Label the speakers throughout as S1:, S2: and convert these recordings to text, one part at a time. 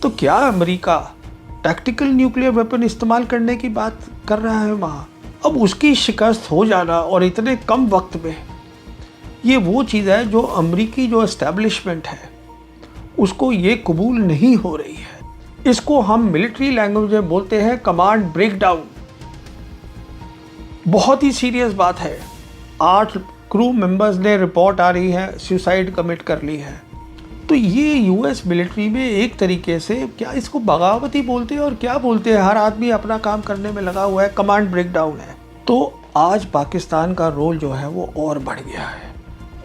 S1: तो क्या America tactical nuclear weapon इस्तेमाल करने की बात कर रहा है वहाँ? अब उसकी शिकस्त हो जाना और इतने कम वक्त में, ये वो चीज़ है जो अमेरिकी जो एस्टेब्लिशमेंट है उसको ये कबूल नहीं हो रही है। इसको हम मिलिट्री लैंग्वेज में बोलते हैं कमांड ब्रेकडाउन। बहुत ही सीरियस बात है। 8 क्रू मेंबर्स ने रिपोर्ट आ रही है सुसाइड कमिट कर ली है। तो ये यूएस मिलिट्री में एक तरीके से क्या इसको बगावत ही बोलते हैं और क्या बोलते हैं, हर आदमी अपना काम करने में लगा हुआ है, कमांड ब्रेकडाउन है। तो आज पाकिस्तान का रोल जो है वो और बढ़ गया है,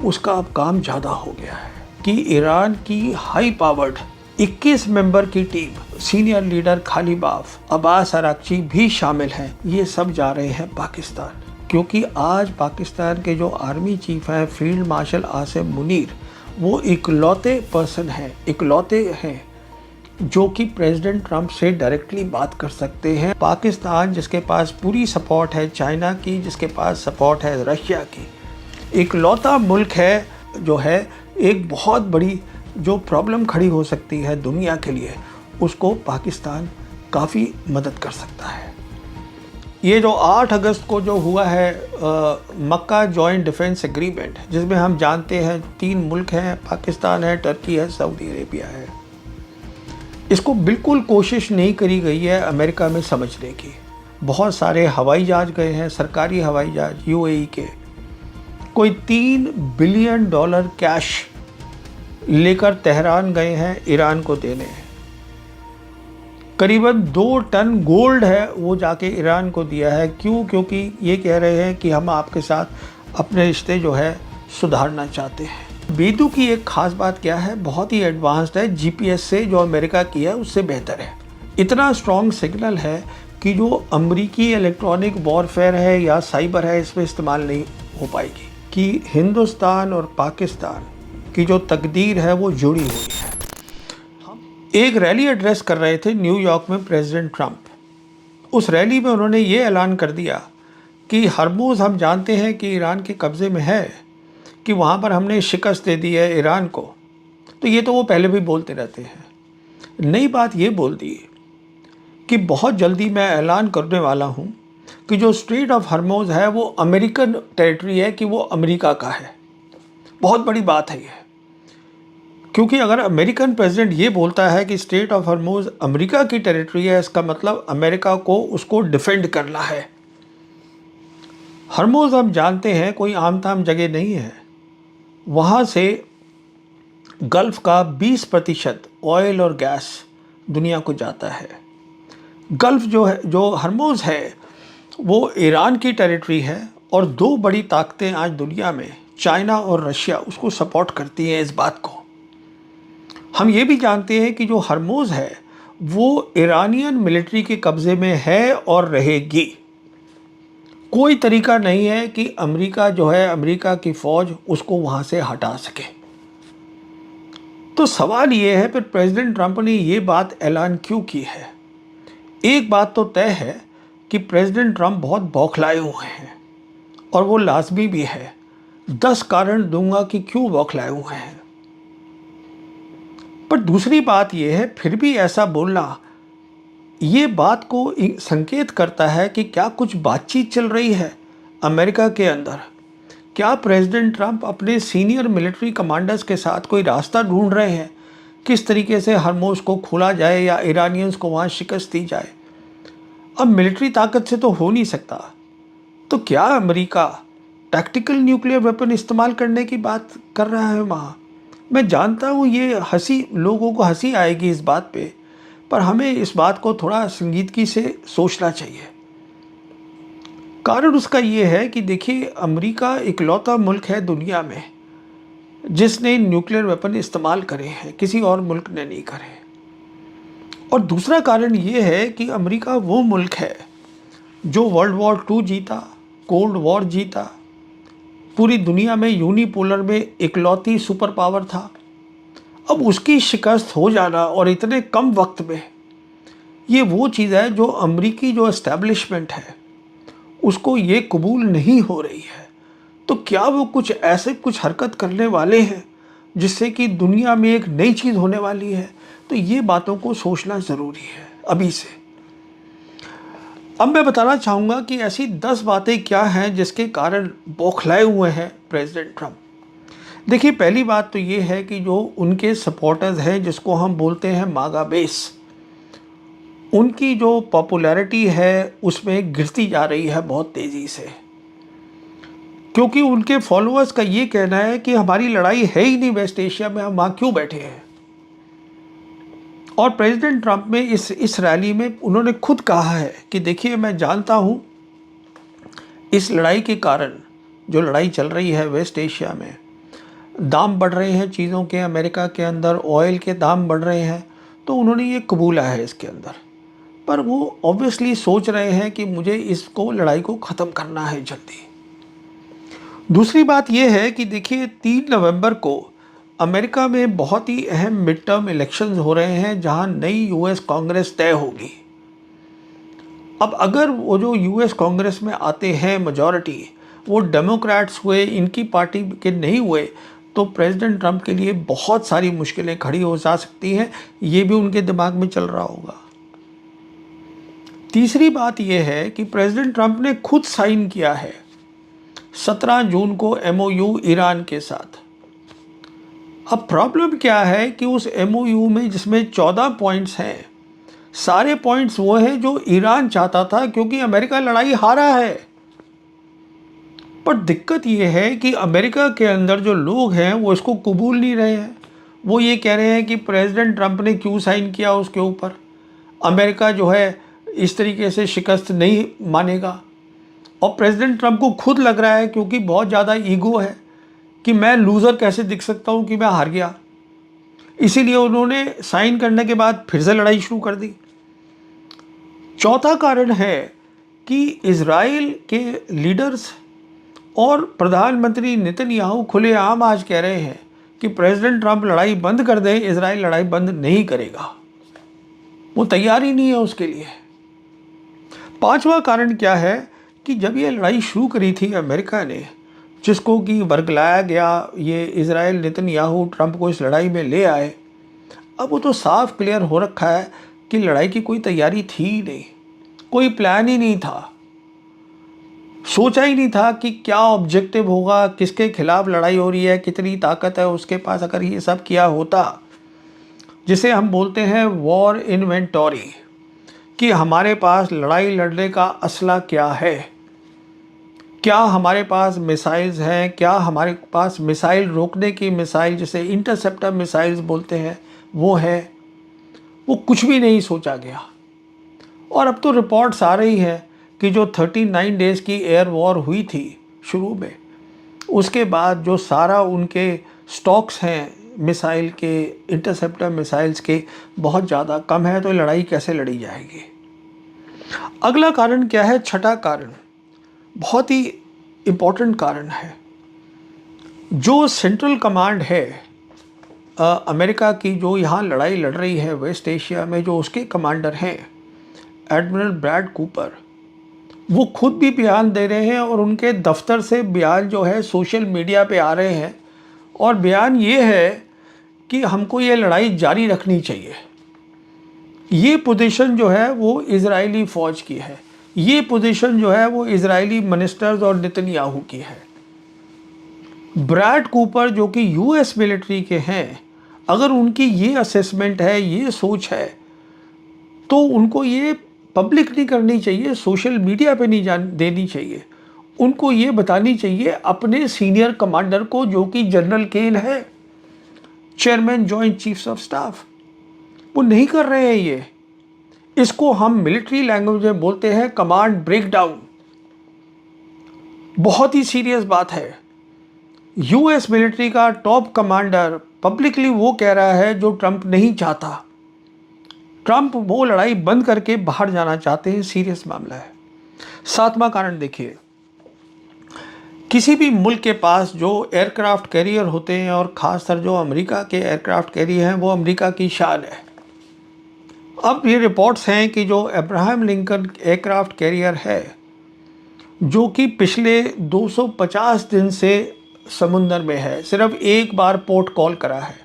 S1: उसका अब काम ज़्यादा हो गया है कि ईरान की हाई पावर्ड 21 मेंबर की team, senior leader Qalibaf, Abbas Araghchi भी शामिल हैं, ये सब जा रहे हैं पाकिस्तान। क्योंकि आज पाकिस्तान के जो आर्मी चीफ हैं फील्ड मार्शल आसिम मुनीर, वो इकलौते पर्सन हैं, इकलौते हैं जो कि प्रेसिडेंट ट्रंप से डायरेक्टली बात कर सकते हैं। पाकिस्तान जिसके पास पूरी सपोर्ट है चाइना की, जिसके पास सपोर्ट है रशिया की, इकलौता मुल्क है जो है एक बहुत बड़ी जो प्रॉब्लम खड़ी हो सकती है दुनिया के लिए, उसको पाकिस्तान काफ़ी मदद कर सकता है। ये जो 8 अगस्त को जो हुआ है मक्का जॉइंट डिफेंस एग्रीमेंट, जिसमें हम जानते हैं 3 मुल्क हैं, पाकिस्तान है, टर्की है, सऊदी अरेबिया है, इसको बिल्कुल कोशिश नहीं करी गई है अमेरिका में समझने की। बहुत सारे हवाई जहाज गए हैं, सरकारी हवाई जहाज यूएई के, कोई $3 बिलियन कैश लेकर तेहरान गए हैं ईरान को देने। करीबन 2 टन गोल्ड है वो जाके ईरान को दिया है। क्यों? क्योंकि ये कह रहे हैं कि हम आपके साथ अपने रिश्ते जो है सुधारना चाहते हैं। बेदू की एक ख़ास बात क्या है, बहुत ही एडवांस्ड है, जीपीएस से जो अमेरिका की है उससे बेहतर है। इतना स्ट्रॉन्ग सिग्नल है कि जो अमरीकी इलेक्ट्रॉनिक वॉरफेयर है या साइबर है इसमें इस्तेमाल नहीं हो पाएगी, कि हिंदुस्तान और पाकिस्तान की जो तकदीर है वो जुड़ी हुई है। एक रैली एड्रेस कर रहे थे न्यूयॉर्क में प्रेसिडेंट ट्रंप। उस रैली में उन्होंने ये ऐलान कर दिया कि हरमुज़ हम जानते हैं कि ईरान के कब्ज़े में है, कि वहाँ पर हमने शिकस्त दे दी है ईरान को। तो ये तो वो पहले भी बोलते रहते हैं। नई बात ये बोल दी कि बहुत जल्दी मैं ऐलान करने वाला हूँ कि जो स्ट्रेट ऑफ हरमुज़ है वो अमेरिकन टेरिटरी है, कि वो अमेरिका का है। बहुत बड़ी बात है ये, क्योंकि अगर अमेरिकन प्रेसिडेंट ये बोलता है कि स्ट्रेट ऑफ हरमुज़ अमेरिका की टेरिटरी है, इसका मतलब अमेरिका को उसको डिफेंड करना है। हरमुज़ हम जानते हैं कोई आम ताम जगह नहीं है, वहाँ से गल्फ़ का 20% ऑयल और गैस दुनिया को जाता है। गल्फ़ जो है, जो हरमुज़ है, वो ईरान की टेरिटरी है और 2 बड़ी ताकतें आज दुनिया में, चाइना और रशिया, उसको सपोर्ट करती हैं इस बात को। हम ये भी जानते हैं कि जो हरमुज़ है वो ईरानियन मिलिट्री के कब्ज़े में है और रहेगी। कोई तरीका नहीं है कि अमेरिका जो है, अमेरिका की फ़ौज उसको वहाँ से हटा सके। तो सवाल ये है फिर प्रेसिडेंट ट्रंप ने ये बात ऐलान क्यों की है? एक बात तो तय है कि प्रेसिडेंट ट्रंप बहुत बौखलाए हुए हैं और वो लाजमी भी है। 10 कारण दूंगा कि क्यों बौखलाए हुए हैं। पर दूसरी बात यह है, फिर भी ऐसा बोलना ये बात को संकेत करता है कि क्या कुछ बातचीत चल रही है अमेरिका के अंदर। क्या प्रेसिडेंट ट्रंप अपने सीनियर मिलिट्री कमांडर्स के साथ कोई रास्ता ढूंढ रहे हैं किस तरीके से हरमुज़ को खोला जाए या ईरानियंस को वहाँ शिकस्त दी जाए। अब मिलिट्री ताकत से तो हो नहीं सकता, तो क्या अमेरिका टैक्टिकल न्यूक्लियर वेपन इस्तेमाल करने की बात कर रहा है वहाँ? मैं जानता हूँ ये हंसी, लोगों को हंसी आएगी इस बात पे, पर हमें इस बात को थोड़ा संजीदगी से सोचना चाहिए। कारण उसका ये है कि देखिए, अमेरिका इकलौता मुल्क है दुनिया में जिसने न्यूक्लियर वेपन इस्तेमाल करे हैं, किसी और मुल्क ने नहीं करे। और दूसरा कारण ये है कि अमेरिका वो मुल्क है जो वर्ल्ड वॉर 2 जीता, कोल्ड वॉर जीता, पूरी दुनिया में यूनिपोलर में इकलौती सुपर पावर था। अब उसकी शिकस्त हो जाना और इतने कम वक्त में, ये वो चीज़ है जो अमेरिकी जो एस्टेब्लिशमेंट है उसको ये कबूल नहीं हो रही है। तो क्या वो कुछ ऐसे कुछ हरकत करने वाले हैं जिससे कि दुनिया में एक नई चीज़ होने वाली है, तो ये बातों को सोचना ज़रूरी है अभी से। अब मैं बताना चाहूँगा कि ऐसी 10 बातें क्या हैं जिसके कारण बौखलाए हुए हैं प्रेसिडेंट ट्रंप। देखिए, पहली बात तो ये है कि जो उनके सपोर्टर्स हैं, जिसको हम बोलते हैं मागा बेस, उनकी जो पॉपुलैरिटी है उसमें गिरती जा रही है बहुत तेज़ी से, क्योंकि उनके फॉलोअर्स का ये कहना है कि हमारी लड़ाई है ही नहीं वेस्ट एशिया में, हम वहाँ क्यों बैठे हैं। और प्रेसिडेंट ट्रंप में इस रैली में उन्होंने खुद कहा है कि देखिए, मैं जानता हूँ इस लड़ाई के कारण, जो लड़ाई चल रही है वेस्ट एशिया में, दाम बढ़ रहे हैं चीज़ों के, अमेरिका के अंदर ऑयल के दाम बढ़ रहे हैं, तो उन्होंने ये कबूला है इसके अंदर। पर वो ऑब्वियसली सोच रहे हैं कि मुझे इसको, लड़ाई को ख़त्म करना है जल्दी। दूसरी बात यह है कि देखिए, 3 नवंबर को अमेरिका में बहुत ही अहम मिड टर्म इलेक्शंस हो रहे हैं, जहां नई यूएस कांग्रेस तय होगी। अब अगर वो जो यूएस कांग्रेस में आते हैं मेजॉरिटी, वो डेमोक्रेट्स हुए, इनकी पार्टी के नहीं हुए, तो प्रेसिडेंट ट्रंप के लिए बहुत सारी मुश्किलें खड़ी हो जा सकती हैं। ये भी उनके दिमाग में चल रहा होगा। तीसरी बात यह है कि प्रेसिडेंट ट्रंप ने खुद साइन किया है 17 जून को एमओयू ईरान के साथ। अब प्रॉब्लम क्या है कि उस एमओयू में, जिसमें 14 पॉइंट्स हैं, सारे पॉइंट्स वो हैं जो ईरान चाहता था, क्योंकि अमेरिका लड़ाई हारा है। पर दिक्कत ये है कि अमेरिका के अंदर जो लोग हैं वो इसको कबूल नहीं रहे हैं। वो ये कह रहे हैं कि प्रेसिडेंट ट्रंप ने क्यों साइन किया उसके ऊपर, अमेरिका जो है इस तरीके से शिकस्त नहीं मानेगा। और प्रेसिडेंट ट्रंप को खुद लग रहा है, क्योंकि बहुत ज़्यादा ईगो है, कि मैं लूज़र कैसे दिख सकता हूँ कि मैं हार गया। इसीलिए उन्होंने साइन करने के बाद फिर से लड़ाई शुरू कर दी। चौथा कारण है कि इजराइल के लीडर्स और प्रधानमंत्री नेतन्याहू खुलेआम आज कह रहे हैं कि प्रेसिडेंट ट्रंप लड़ाई बंद कर दे, इजराइल लड़ाई बंद नहीं करेगा, वो तैयार ही नहीं है उसके लिए। पांचवा कारण क्या है कि जब ये लड़ाई शुरू करी थी अमेरिका ने, जिसको कि वर्गलाया गया, ये इजराइल नेतन्याहू ट्रंप को इस लड़ाई में ले आए, अब वो तो साफ क्लियर हो रखा है कि लड़ाई की कोई तैयारी थी ही नहीं, कोई प्लान ही नहीं था, सोचा ही नहीं था कि क्या ऑब्जेक्टिव होगा, किसके खिलाफ लड़ाई हो रही है, कितनी ताकत है उसके पास। अगर ये सब किया होता, जिसे हम बोलते हैं वॉर इन्वेंटरी, कि हमारे पास लड़ाई लड़ने का असला क्या है, क्या हमारे पास मिसाइल्स हैं, क्या हमारे पास मिसाइल रोकने की मिसाइल, जिसे इंटरसेप्टर मिसाइल्स बोलते हैं, वो है, वो कुछ भी नहीं सोचा गया। और अब तो रिपोर्ट्स आ रही हैं कि जो 39 डेज़ की एयर वॉर हुई थी शुरू में, उसके बाद जो सारा उनके स्टॉक्स हैं मिसाइल के, इंटरसेप्टर मिसाइल्स के, बहुत ज़्यादा कम है, तो लड़ाई कैसे लड़ी जाएगी। अगला कारण क्या है, छठा कारण बहुत ही इम्पोर्टेंट कारण है। जो सेंट्रल कमांड है अमेरिका की, जो यहाँ लड़ाई लड़ रही है वेस्ट एशिया में, जो उसके कमांडर हैं एडमिरल ब्रैड कूपर, वो खुद भी बयान दे रहे हैं, और उनके दफ्तर से बयान जो है सोशल मीडिया पे आ रहे हैं। और बयान ये है कि हमको ये लड़ाई जारी रखनी चाहिए। ये पोजीशन जो है वो इजरायली फ़ौज की है, ये पोजीशन जो है वो इजरायली मिनिस्टर्स और नेतन्याहू की है। ब्रैड कूपर जो कि यूएस मिलिट्री के हैं, अगर उनकी ये असेसमेंट है, ये सोच है, तो उनको ये पब्लिक नहीं करनी चाहिए, सोशल मीडिया पे नहीं देनी चाहिए। उनको ये बतानी चाहिए अपने सीनियर कमांडर को, जो कि जनरल केन है, chairman joint chiefs of staff. वो नहीं कर रहे हैं ये। इसको हम मिलिट्री लैंग्वेज में बोलते हैं कमांड ब्रेकडाउन। बहुत ही सीरियस बात है। यूएस मिलिट्री का टॉप कमांडर पब्लिकली वो कह रहा है जो ट्रंप नहीं चाहता। ट्रंप वो लड़ाई बंद करके बाहर जाना चाहते हैं, सीरियस मामला है। सातवां कारण देखिए, किसी भी मुल्क के पास जो एयरक्राफ्ट कैरियर होते हैं, और ख़ासकर जो अमेरिका के एयरक्राफ्ट कैरियर हैं, वो अमेरिका की शान है। अब ये रिपोर्ट्स हैं कि जो अब्राहम लिंकन एयरक्राफ्ट कैरियर है, जो कि पिछले 250 दिन से समुंदर में है, सिर्फ एक बार पोर्ट कॉल करा है,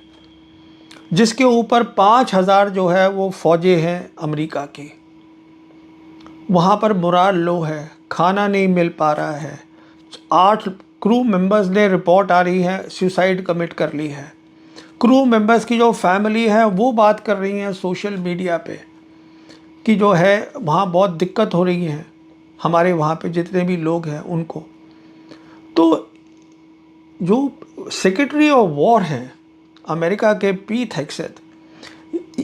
S1: जिसके ऊपर 5,000 जो है वो फौजे हैं अमेरिका की। वहाँ पर मोराल लो है, खाना नहीं मिल पा रहा है। 8 क्रू मेंबर्स ने रिपोर्ट आ रही है सुसाइड कमिट कर ली है। क्रू मेंबर्स की जो फैमिली है वो बात कर रही हैं सोशल मीडिया पे कि जो है वहाँ बहुत दिक्कत हो रही है हमारे वहाँ पे जितने भी लोग हैं उनको। तो जो सेक्रेटरी ऑफ वॉर हैं अमेरिका के पीट हेग्सेथ,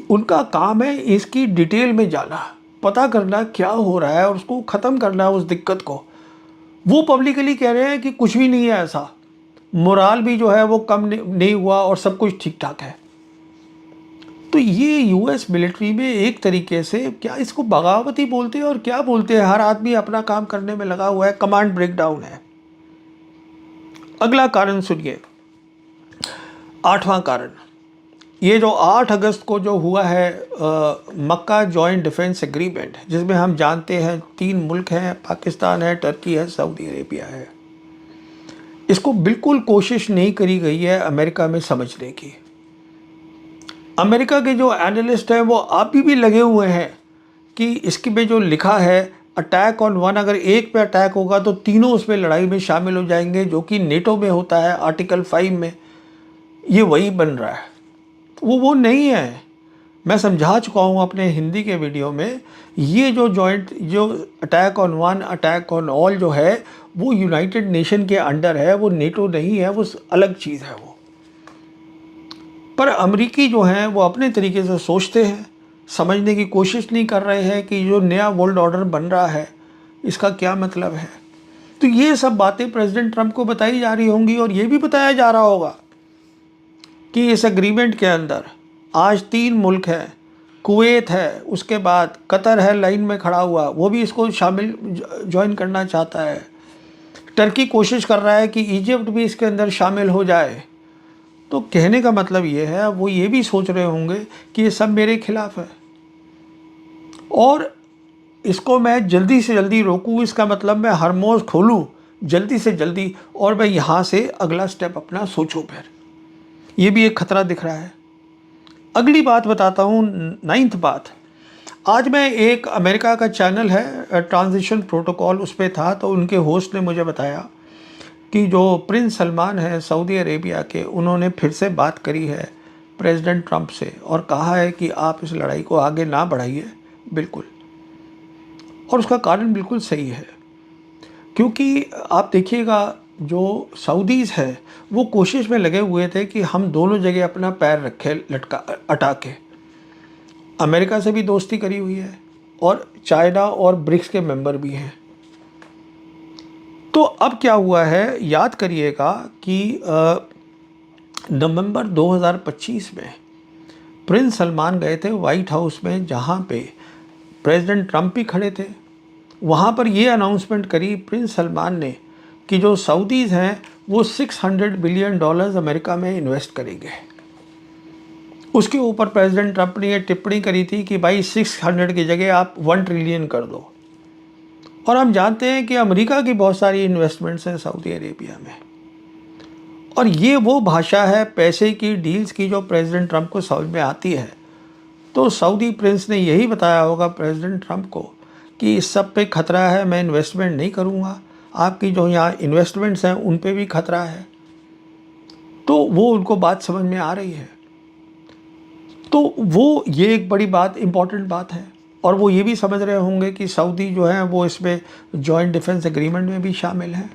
S1: उनका काम है इसकी डिटेल में जाना, पता करना क्या हो रहा है और उसको ख़त्म करना उस दिक्कत को। वो पब्लिकली कह रहे हैं कि कुछ भी नहीं है ऐसा, मोराल भी जो है वो कम नहीं हुआ और सब कुछ ठीक ठाक है। तो ये यूएस मिलिट्री में एक तरीके से क्या इसको बगावती बोलते हैं और क्या बोलते हैं, हर आदमी अपना काम करने में लगा हुआ है, कमांड ब्रेकडाउन है। अगला कारण सुनिए, 8वां कारण, ये जो 8 अगस्त को जो हुआ है मक्का जॉइंट डिफेंस एग्रीमेंट, जिसमें हम जानते हैं 3 मुल्क हैं, पाकिस्तान है, टर्की है, सऊदी अरेबिया है। इसको बिल्कुल कोशिश नहीं करी गई है अमेरिका में समझने की। अमेरिका के जो एनालिस्ट हैं वो अभी भी लगे हुए हैं कि इसके में जो लिखा है अटैक ऑन वन, अगर एक पे अटैक होगा तो तीनों उसमें लड़ाई में शामिल हो जाएंगे, जो कि नेटो में होता है आर्टिकल 5 में। ये वही बन रहा है, वो नहीं है। मैं समझा चुका हूँ अपने हिंदी के वीडियो में, ये जो जॉइंट जो attack on one attack on all जो है वो यूनाइटेड नेशन के अंडर है, वो नेटो नहीं है, वो अलग चीज़ है वो। पर अमेरिकी जो हैं वो अपने तरीके से सोचते हैं, समझने की कोशिश नहीं कर रहे हैं कि जो नया वर्ल्ड ऑर्डर बन रहा है इसका क्या मतलब है। तो ये सब बातें प्रेसिडेंट ट्रंप को बताई जा रही होंगी और ये भी बताया जा रहा होगा कि इस एग्रीमेंट के अंदर आज 3 मुल्क हैं, कुवैत है, उसके बाद कतर है लाइन में खड़ा हुआ, वो भी इसको शामिल ज्वाइन करना चाहता है। टर्की कोशिश कर रहा है कि इजिप्ट भी इसके अंदर शामिल हो जाए। तो कहने का मतलब ये है, वो ये भी सोच रहे होंगे कि ये सब मेरे खिलाफ है और इसको मैं जल्दी से जल्दी रोकूं, इसका मतलब मैं हरमोज खोलूं जल्दी से जल्दी और मैं यहाँ से अगला स्टेप अपना सोचूं। फिर ये भी एक खतरा दिख रहा है। अगली बात बताता हूँ, 9th बात। आज मैं एक अमेरिका का चैनल है ट्रांजिशन प्रोटोकॉल, उस पर था, तो उनके होस्ट ने मुझे बताया कि जो प्रिंस सलमान है सऊदी अरेबिया के, उन्होंने फिर से बात करी है प्रेसिडेंट ट्रंप से और कहा है कि आप इस लड़ाई को आगे ना बढ़ाइए बिल्कुल। और उसका कारण बिल्कुल सही है, क्योंकि आप देखिएगा जो सऊदीज़ है वो कोशिश में लगे हुए थे कि हम दोनों जगह अपना पैर रखे लटका अटा के। अमेरिका से भी दोस्ती करी हुई है और चाइना और ब्रिक्स के मेंबर भी हैं। तो अब क्या हुआ है, याद करिएगा कि नवंबर 2025 में प्रिंस सलमान गए थे वाइट हाउस में, जहाँ पे प्रेसिडेंट ट्रंप भी खड़े थे। वहाँ पर ये अनाउंसमेंट करी प्रिंस सलमान ने कि जो सऊदीज़ हैं वो $600 बिलियन अमेरिका में इन्वेस्ट करेंगे। उसके ऊपर प्रेसिडेंट ट्रंप ने ये टिप्पणी करी थी कि भाई 600 की जगह आप 1 ट्रिलियन कर दो। और हम जानते हैं कि अमेरिका की बहुत सारी इन्वेस्टमेंट्स हैं सऊदी अरेबिया में, और ये वो भाषा है पैसे की, डील्स की, जो प्रेसिडेंट ट्रंप को समझ में आती है। तो सऊदी प्रिंस ने यही बताया होगा प्रेसिडेंट ट्रंप को कि इस सब पे खतरा है, मैं इन्वेस्टमेंट नहीं करूँगा, आपकी जो यहाँ इन्वेस्टमेंट्स हैं उन पे भी खतरा है। तो वो उनको बात समझ में आ रही है। तो वो ये एक बड़ी बात, इम्पॉर्टेंट बात है। और वो ये भी समझ रहे होंगे कि सऊदी जो है वो इसमें जॉइंट डिफेंस एग्रीमेंट में भी शामिल है।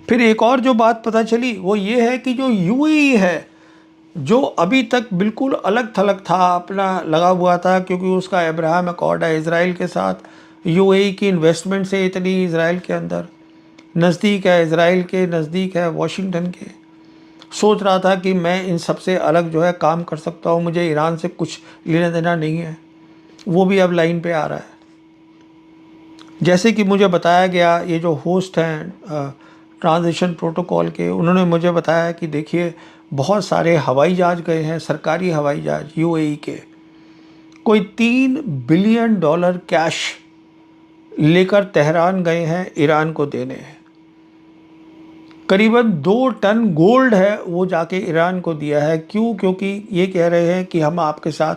S1: फिर एक और जो बात पता चली वो ये है कि जो यूएई है, जो अभी तक बिल्कुल अलग थलग था, अपना लगा हुआ था, क्योंकि उसका अब्राहम अकॉर्ड है इज़राइल के साथ, यूएई की इन्वेस्टमेंट से इतनी इज़राइल के अंदर नज़दीक है, इज़राइल के नज़दीक है वाशिंगटन के, सोच रहा था कि मैं इन सबसे अलग जो है काम कर सकता हूँ, मुझे ईरान से कुछ लेना देना नहीं है। वो भी अब लाइन पे आ रहा है। जैसे कि मुझे बताया गया, ये जो होस्ट हैं ट्रांजिशन प्रोटोकॉल के, उन्होंने मुझे बताया कि देखिए बहुत सारे हवाई जहाज़ गए हैं, सरकारी हवाई जहाज़ यूएई के, कोई $3 बिलियन कैश लेकर तेहरान गए हैं ईरान को देने। करीबन 2 टन गोल्ड है वो जाके ईरान को दिया है। क्यों? क्योंकि ये कह रहे हैं कि हम आपके साथ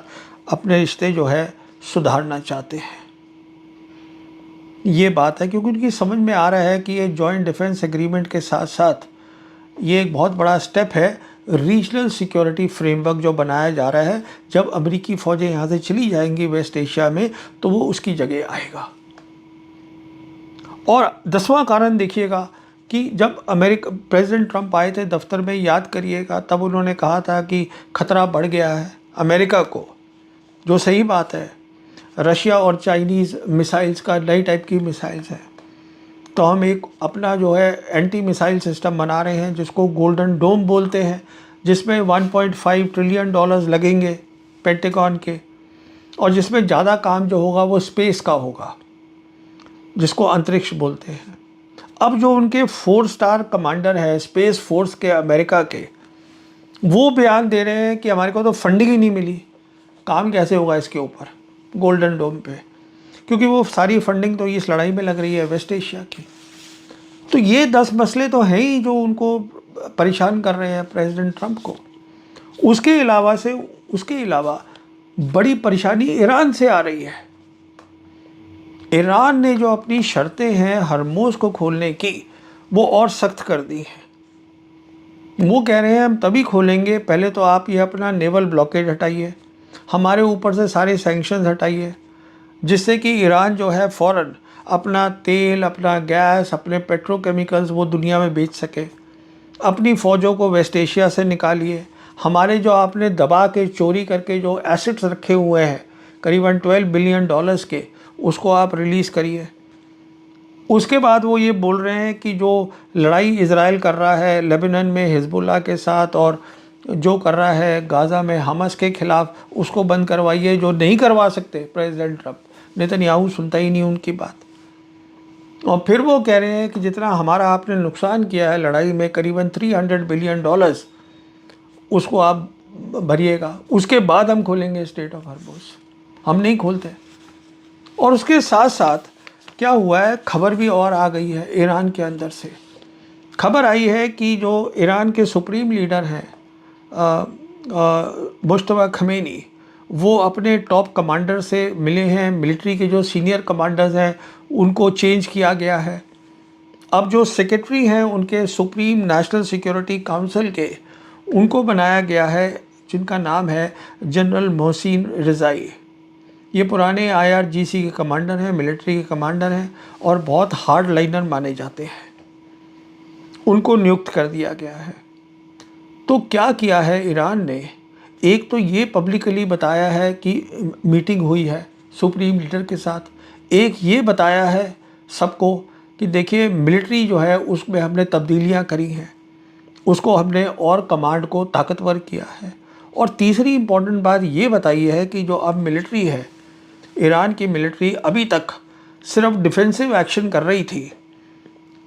S1: अपने रिश्ते जो है सुधारना चाहते हैं। ये बात है क्योंकि उनकी समझ में आ रहा है कि ये जॉइंट डिफेंस एग्रीमेंट के साथ साथ ये एक बहुत बड़ा स्टेप है रीजनल सिक्योरिटी फ्रेमवर्क जो बनाया जा रहा है। जब अमेरिकी फ़ौजें यहाँ से चली जाएंगी वेस्ट एशिया में तो वो उसकी जगह आएगा। और 10वां कारण देखिएगा कि जब अमेरिका प्रेसिडेंट ट्रंप आए थे दफ्तर में, याद करिएगा, तब उन्होंने कहा था कि खतरा बढ़ गया है अमेरिका को, जो सही बात है। रशिया और चाइनीज़ मिसाइल्स का नई टाइप की मिसाइल्स है, तो हम एक अपना जो है एंटी मिसाइल सिस्टम बना रहे हैं जिसको गोल्डन डोम बोलते हैं, जिसमें 1.5 ट्रिलियन डॉलर्स लगेंगे पेंटागन के, और जिसमें ज़्यादा काम जो होगा वो स्पेस का होगा, जिसको अंतरिक्ष बोलते हैं। अब जो उनके 4 स्टार कमांडर है स्पेस फोर्स के अमेरिका के, वो बयान दे रहे हैं कि हमारे को तो फंडिंग ही नहीं मिली, काम कैसे होगा इसके ऊपर गोल्डन डोम पे, क्योंकि वो सारी फंडिंग तो इस लड़ाई में लग रही है वेस्ट एशिया की। तो ये 10 मसले तो हैं ही जो उनको परेशान कर रहे हैं प्रेसिडेंट ट्रंप को। उसके अलावा बड़ी परेशानी ईरान से आ रही है। ईरान ने जो अपनी शर्तें हैं हरमुज़ को खोलने की वो और सख्त कर दी हैं। वो कह रहे हैं हम तभी खोलेंगे, पहले तो आप ये अपना नेवल ब्लॉकेज हटाइए, हमारे ऊपर से सारे सैंक्शंस हटाइए, जिससे कि ईरान जो है फ़ौरन अपना तेल, अपना गैस, अपने पेट्रोकेमिकल्स वो दुनिया में बेच सके। अपनी फ़ौजों को वेस्ट एशिया से निकालिए। हमारे जो आपने दबा के चोरी करके जो एसेट्स रखे हुए हैं करीबन 12 बिलियन डॉलर्स के, उसको आप रिलीज़ करिए। उसके बाद वो ये बोल रहे हैं कि जो लड़ाई इज़राइल कर रहा है लेबनान में हिजबुल्लाह के साथ, और जो कर रहा है गाज़ा में हमास के ख़िलाफ़, उसको बंद करवाइए, जो नहीं करवा सकते प्रेसिडेंट ट्रंप। नेतन्याहू सुनता ही नहीं उनकी बात। और फिर वो कह रहे हैं कि जितना हमारा आपने नुकसान किया है लड़ाई में करीबन 300 बिलियन डॉलर्स, उसको आप भरिएगा, उसके बाद हम खोलेंगे स्टेट ऑफ हॉर्मुज़। हम नहीं खोलते। और उसके साथ साथ क्या हुआ है, खबर भी और आ गई है ईरान के अंदर से। खबर आई है कि जो ईरान के सुप्रीम लीडर हैं मुश्तबा खमेनी, वो अपने टॉप कमांडर से मिले हैं। मिलिट्री के जो सीनियर कमांडर्स हैं उनको चेंज किया गया है। अब जो सेक्रेटरी हैं उनके सुप्रीम नेशनल सिक्योरिटी काउंसिल के, उनको बनाया गया है, जिनका नाम है जनरल मोहसिन रिज़ाई। ये पुराने IRGC के कमांडर हैं, मिलिट्री के कमांडर हैं, और बहुत हार्ड लाइनर माने जाते हैं। उनको नियुक्त कर दिया गया है। तो क्या किया है ईरान ने, एक तो ये पब्लिकली बताया है कि मीटिंग हुई है सुप्रीम लीडर के साथ। एक ये बताया है सबको कि देखिए मिलिट्री जो है उसमें हमने तब्दीलियां करी हैं, उसको हमने और कमांड को ताकतवर किया है। और तीसरी इम्पॉर्टेंट बात ये बताई है कि जो अब मिलिट्री है, ईरान की मिलिट्री अभी तक सिर्फ डिफेंसिव एक्शन कर रही थी।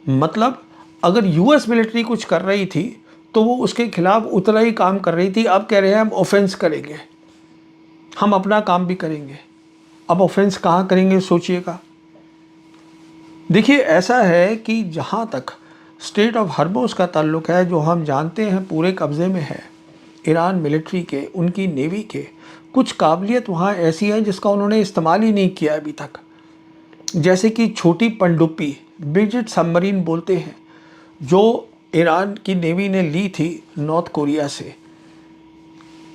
S1: मतलब अगर US मिलिट्री कुछ कर रही थी तो वो उसके खिलाफ उतना ही काम कर रही थी। अब कह रहे हैं हम ऑफेंस करेंगे, हम अपना काम भी करेंगे। अब ऑफेंस कहाँ करेंगे सोचिएगा। देखिए ऐसा है कि जहाँ तक स्टेट ऑफ हॉर्मुज़ का ताल्लुक़ है, जो हम जानते हैं पूरे कब्ज़े में है ईरान मिलिट्री के, उनकी नेवी के। कुछ काबिलियत वहाँ ऐसी है जिसका उन्होंने इस्तेमाल ही नहीं किया अभी तक, जैसे कि छोटी पनडुब्बी, ब्रिजेट सबमरीन बोलते हैं, जो ईरान की नेवी ने ली थी नॉर्थ कोरिया से,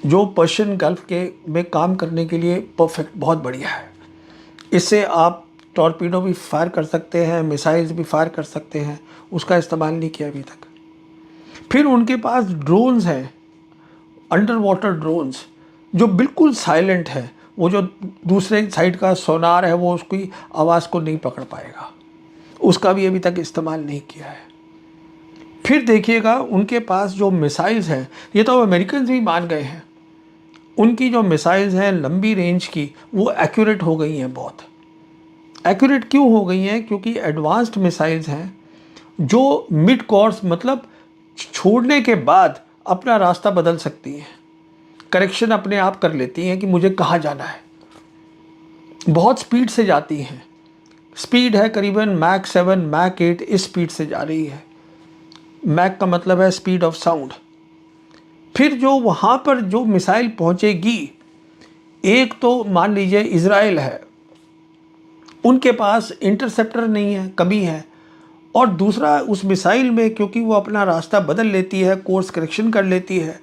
S1: जो पर्शियन गल्फ के में काम करने के लिए परफेक्ट, बहुत बढ़िया है। इससे आप टॉर्पीडो भी फायर कर सकते हैं, मिसाइल्स भी फायर कर सकते हैं। उसका इस्तेमाल नहीं किया अभी तक। फिर उनके पास ड्रोन्स हैं, अंडर वाटर ड्रोन्स, जो बिल्कुल साइलेंट है। वो जो दूसरे साइड का सोनार है वो उसकी आवाज़ को नहीं पकड़ पाएगा, उसका भी अभी तक इस्तेमाल नहीं किया है। फिर देखिएगा उनके पास जो मिसाइल्स हैं, ये तो अमेरिकन भी मान गए हैं, उनकी जो मिसाइल्स हैं लंबी रेंज की, वो एक्यूरेट हो गई हैं। बहुत एक्यूरेट क्यों हो गई हैं? क्योंकि एडवांस्ड मिसाइल्स हैं जो मिड कोर्स, मतलब छोड़ने के बाद अपना रास्ता बदल सकती हैं, करेक्शन अपने आप कर लेती हैं कि मुझे कहाँ जाना है। बहुत स्पीड से जाती हैं, स्पीड है करीबन मैक 7 मैक 8 इस स्पीड से जा रही है। मैक का मतलब है स्पीड ऑफ साउंड। फिर जो वहाँ पर जो मिसाइल पहुँचेगी, एक तो मान लीजिए इजराइल है, उनके पास इंटरसेप्टर नहीं है, कमी है, और दूसरा उस मिसाइल में क्योंकि वो अपना रास्ता बदल लेती है, कोर्स करेक्शन कर लेती है,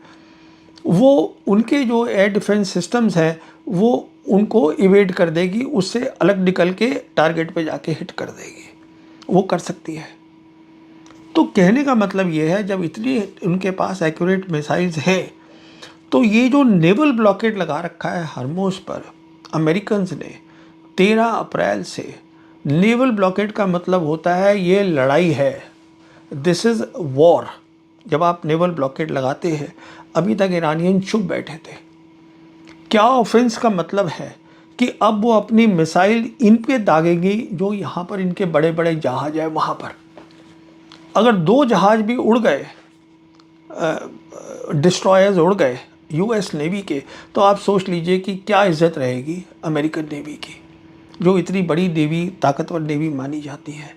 S1: वो उनके जो एयर डिफेंस सिस्टम्स हैं वो उनको इवेड कर देगी, उससे अलग निकल के टारगेट पे जाके हिट कर देगी, वो कर सकती है। तो कहने का मतलब ये है, जब इतनी उनके पास एक्यूरेट मिसाइल्स हैं, तो ये जो नेवल ब्लॉकेड लगा रखा है हरमोज पर अमेरिकन्स ने 13 अप्रैल से, नेवल ब्लॉकेड का मतलब होता है ये लड़ाई है, दिस इज़ वॉर। जब आप नेवल ब्लॉकेड लगाते हैं, अभी तक ईरानियन चुप बैठे थे। क्या ऑफेंस का मतलब है कि अब वो अपनी मिसाइल इन पे दागेंगी जो यहाँ पर इनके बड़े बड़े जहाज है वहाँ पर। अगर 2 जहाज भी उड़ गए, डिस्ट्रॉयर्स उड़ गए यूएस नेवी के, तो आप सोच लीजिए कि क्या इज्जत रहेगी अमेरिकन नेवी की, जो इतनी बड़ी नेवी, ताकतवर नेवी मानी जाती है।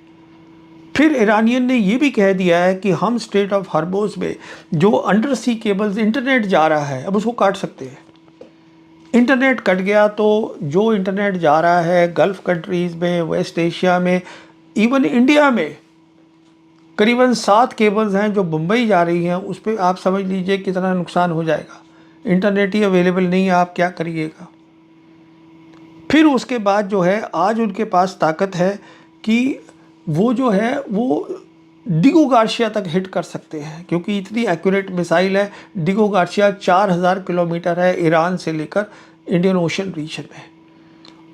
S1: फिर ईरानियन ने ये भी कह दिया है कि हम स्ट्रेट ऑफ हॉर्मुज़ में जो अंडर सी केबल्स इंटरनेट जा रहा है, अब उसको काट सकते हैं। इंटरनेट कट गया तो जो इंटरनेट जा रहा है गल्फ़ कंट्रीज़ में, वेस्ट एशिया में, इवन इंडिया में, करीबन 7 केबल्स हैं जो मुंबई जा रही हैं, उस पर आप समझ लीजिए कितना नुकसान हो जाएगा। इंटरनेट ही अवेलेबल नहीं है, आप क्या करिएगा। फिर उसके बाद जो है, आज उनके पास ताकत है कि वो जो है वो डिगो गार्शिया तक हिट कर सकते हैं, क्योंकि इतनी एक्यूरेट मिसाइल है। डिगो गार्शिया 4000 किलोमीटर है ईरान से लेकर इंडियन ओशन रीजन में।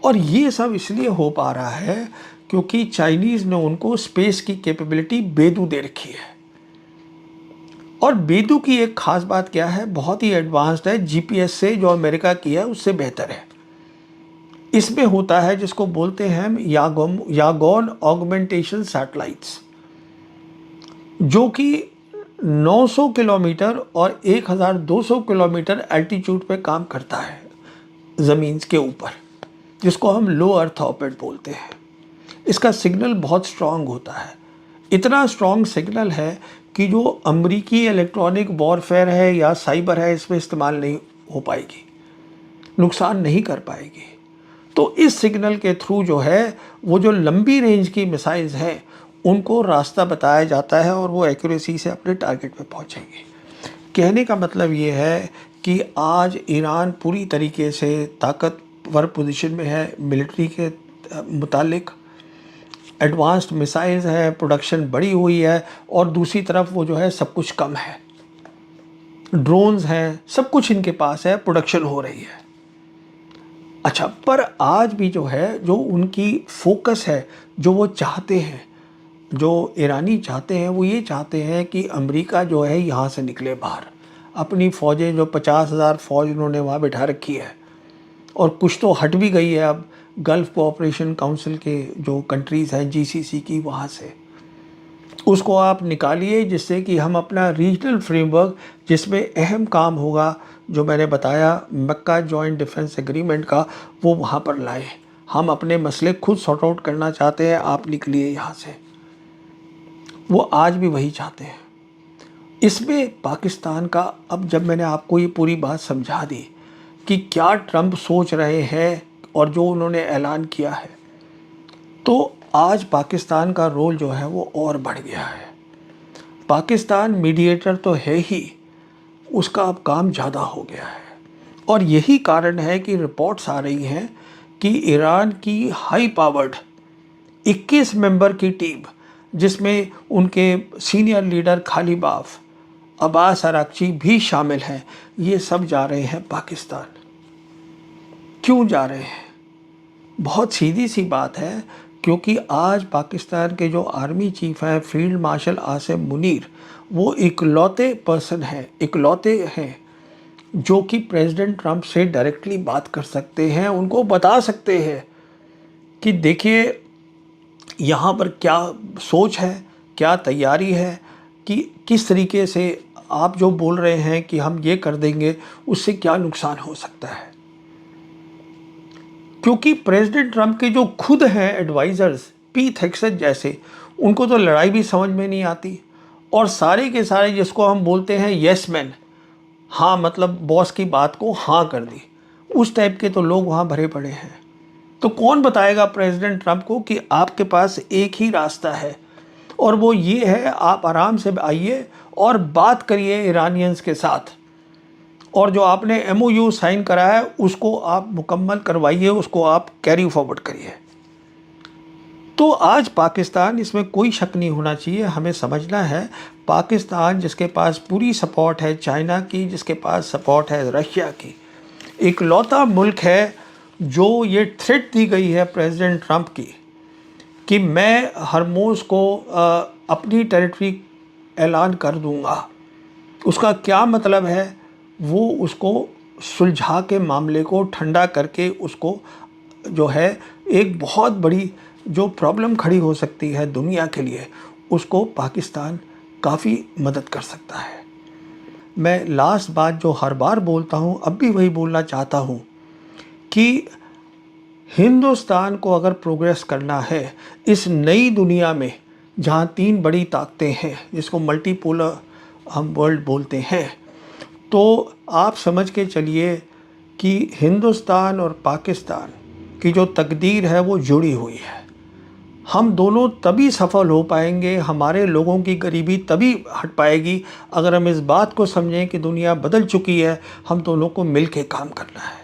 S1: और ये सब इसलिए हो पा रहा है क्योंकि चाइनीज़ ने उनको स्पेस की कैपेबिलिटी बेदू दे रखी है। और बेदू की एक ख़ास बात क्या है, बहुत ही एडवांस्ड है, जीपीएस से जो अमेरिका की है उससे बेहतर है। इसमें होता है जिसको बोलते हैं हम यागोन ऑगमेंटेशन सैटेलाइट्स, जो कि 900 किलोमीटर और 1200 किलोमीटर एल्टीट्यूड पे काम करता है ज़मीन के ऊपर, जिसको हम लो अर्थ ऑर्बिट बोलते हैं। इसका सिग्नल बहुत स्ट्रॉन्ग होता है, इतना स्ट्रॉन्ग सिग्नल है कि जो अमेरिकी इलेक्ट्रॉनिक वॉरफेयर है या साइबर है, इसमें इस्तेमाल नहीं हो पाएगी, नुकसान नहीं कर पाएगी। तो इस सिग्नल के थ्रू जो है वो जो लंबी रेंज की मिसाइल्स हैं उनको रास्ता बताया जाता है और वो एक्यूरेसी से अपने टारगेट पे पहुंचेंगे। कहने का मतलब ये है कि आज ईरान पूरी तरीके से ताकतवर पोजीशन में है, मिलिट्री के मुतालिक एडवांस्ड मिसाइल्स हैं, प्रोडक्शन बढ़ी हुई है, और दूसरी तरफ वो जो है सब कुछ कम है, ड्रोन्स हैं, सब कुछ इनके पास है, प्रोडक्शन हो रही है। अच्छा, पर आज भी जो है, जो उनकी फोकस है, जो वो चाहते हैं, जो ईरानी चाहते हैं, वो ये चाहते हैं कि अमेरिका जो है यहाँ से निकले बाहर। अपनी फ़ौजें जो 50,000 फ़ौज उन्होंने वहाँ बिठा रखी है, और कुछ तो हट भी गई है अब गल्फ़ कोऑपरेशन काउंसिल के जो कंट्रीज़ हैं जीसीसी की, वहाँ से उसको आप निकालिए, जिससे कि हम अपना रीजनल फ्रेमवर्क, जिसमें अहम काम होगा जो मैंने बताया मक्का जॉइंट डिफेंस एग्रीमेंट का, वो वहाँ पर लाएं। हम अपने मसले खुद सॉर्ट आउट करना चाहते हैं, आप निकलिए यहाँ से। वो आज भी वही चाहते हैं। इसमें पाकिस्तान का, अब जब मैंने आपको ये पूरी बात समझा दी कि क्या ट्रंप सोच रहे हैं और जो उन्होंने ऐलान किया है, तो आज पाकिस्तान का रोल जो है वो और बढ़ गया है। पाकिस्तान मीडिएटर तो है ही, उसका अब काम ज़्यादा हो गया है। और यही कारण है कि रिपोर्ट्स आ रही हैं कि ईरान की हाई पावर्ड 21 मेंबर की टीम, जिसमें उनके सीनियर लीडर खालिबाफ, अब्बास अराक्ची भी शामिल हैं, ये सब जा रहे हैं पाकिस्तान। क्यों जा रहे हैं? बहुत सीधी सी बात है, क्योंकि आज पाकिस्तान के जो आर्मी चीफ हैं फील्ड मार्शल आसिम मुनीर, वो इकलौते पर्सन हैं, इकलौते हैं जो कि प्रेसिडेंट ट्रंप से डायरेक्टली बात कर सकते हैं, उनको बता सकते हैं कि देखिए यहाँ पर क्या सोच है, क्या तैयारी है, कि किस तरीके से आप जो बोल रहे हैं कि हम ये कर देंगे, उससे क्या नुकसान हो सकता है। क्योंकि प्रेसिडेंट ट्रंप के जो खुद हैं एडवाइज़र्स, पीट हेग्सेथ जैसे, उनको तो लड़ाई भी समझ में नहीं आती, और सारे के सारे जिसको हम बोलते हैं येस मैन, हाँ मतलब बॉस की बात को हाँ कर दी, उस टाइप के तो लोग वहाँ भरे पड़े हैं। तो कौन बताएगा प्रेसिडेंट ट्रंप को कि आपके पास एक ही रास्ता है और वो ये है, आप आराम से आइए और बात करिए ईरानियंस के साथ, और जो आपने MOU साइन करा है उसको आप मुकम्मल करवाइए, उसको आप कैरी फॉरवर्ड करिए। तो आज पाकिस्तान, इसमें कोई शक नहीं होना चाहिए, हमें समझना है पाकिस्तान जिसके पास पूरी सपोर्ट है चाइना की, जिसके पास सपोर्ट है रशिया की, इकलौता मुल्क है जो ये थ्रेट दी गई है प्रेसिडेंट ट्रंप की कि मैं हरमोज़ को अपनी टेरिटरी ऐलान कर दूंगा। उसका क्या मतलब है? वो उसको सुलझा के मामले को ठंडा करके उसको जो है एक बहुत बड़ी जो प्रॉब्लम खड़ी हो सकती है दुनिया के लिए, उसको पाकिस्तान काफ़ी मदद कर सकता है। मैं लास्ट बात जो हर बार बोलता हूँ, अब भी वही बोलना चाहता हूँ कि हिंदुस्तान को अगर प्रोग्रेस करना है इस नई दुनिया में जहाँ 3 बड़ी ताकतें हैं, जिसको मल्टीपोलर हम वर्ल्ड बोलते हैं, तो आप समझ के चलिए कि हिंदुस्तान और पाकिस्तान की जो तकदीर है वो जुड़ी हुई है। हम दोनों तभी सफल हो पाएंगे, हमारे लोगों की गरीबी तभी हट पाएगी अगर हम इस बात को समझें कि दुनिया बदल चुकी है, हम दोनों को मिल के काम करना है।